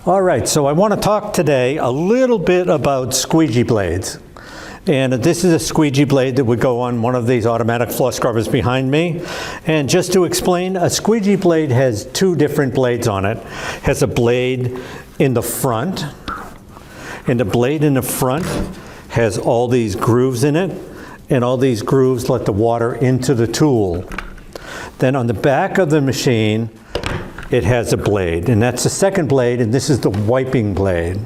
All right, so I want to talk today a little bit about squeegee blades. And this is a squeegee blade that would go on one of these automatic floor scrubbers behind me. And just to explain, a squeegee blade has two different blades on it. It has a blade in the front, and the blade in the front has all these grooves in it, and all these grooves let the water into the tool. Then on the back of the machine, it has a blade, and that's the second blade, and this is the wiping blade.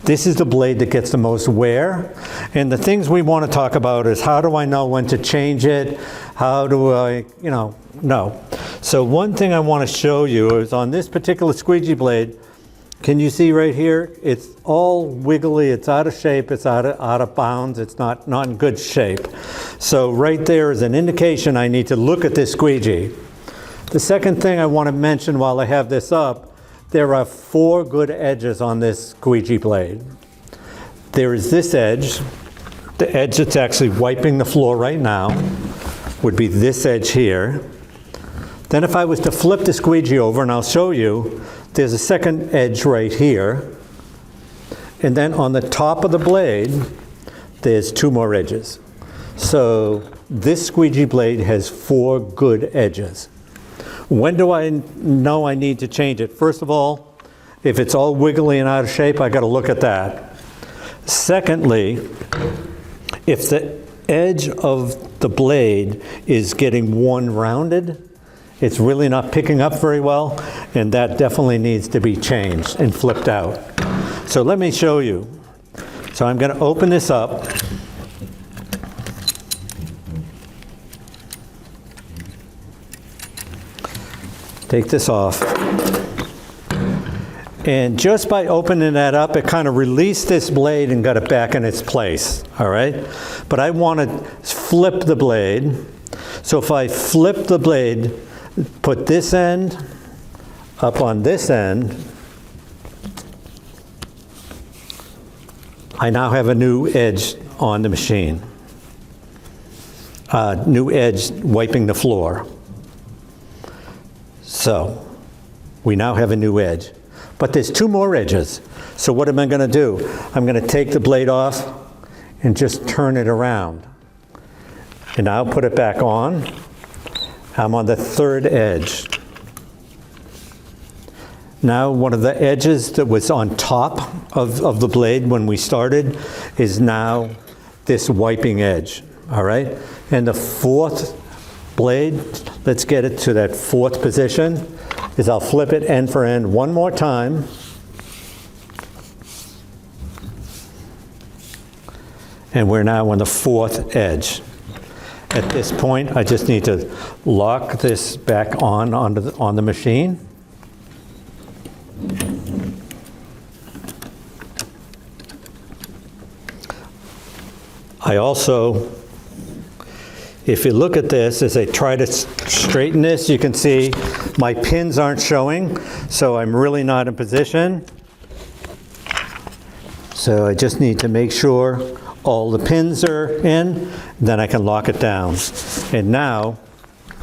This is the blade that gets the most wear, and the things we want to talk about is how do I know when to change it? How do I, know? So one thing I want to show you is on this particular squeegee blade, can you see right here? It's all wiggly, it's out of shape, it's out of bounds, it's not in good shape. So right there is an indication I need to look at this squeegee. The second thing I want to mention while I have this up, there are 4 good edges on this squeegee blade. There is this edge, the edge that's actually wiping the floor right now, would be this edge here. Then if I was to flip the squeegee over, and I'll show you, there's a second edge right here. And then on the top of the blade, there's 2 more edges. So this squeegee blade has 4 good edges. When do I know I need to change it? First of all, if it's all wiggly and out of shape, I got to look at that. Secondly, if the edge of the blade is getting worn rounded, it's really not picking up very well, and that definitely needs to be changed and flipped out. So let me show you. So I'm going to open this up. Take this off. And just by opening that up, it kind of released this blade and got it back in its place, all right? But I want to flip the blade. So if I flip the blade, put this end up on this end, I now have a new edge on the machine. New edge wiping the floor. So we now have a new edge. But there's 2 more edges. So what am I going to do? I'm going to take the blade off and just turn it around. And now put it back on. I'm on the 3rd edge. Now one of the edges that was on top of the blade when we started is now this wiping edge, all right? And the 4th blade, let's get it to that 4th position, is I'll flip it end for end one more time. And we're now on the 4th edge. At this point, I just need to lock this back on the machine. I also, if you look at this, as I try to straighten this, you can see my pins aren't showing, so I'm really not in position. So I just need to make sure all the pins are in, then I can lock it down. And now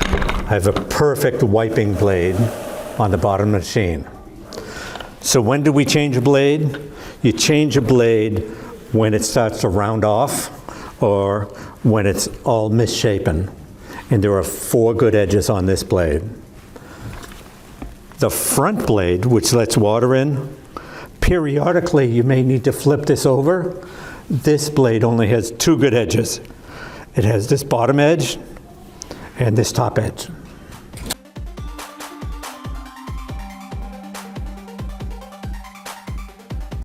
I have a perfect wiping blade on the bottom of the machine. So when do we change a blade? You change a blade when it starts to round off or when it's all misshapen. And there are 4 good edges on this blade. The front blade, which lets water in, periodically you may need to flip this over. This blade only has 2 good edges. It has this bottom edge and this top edge.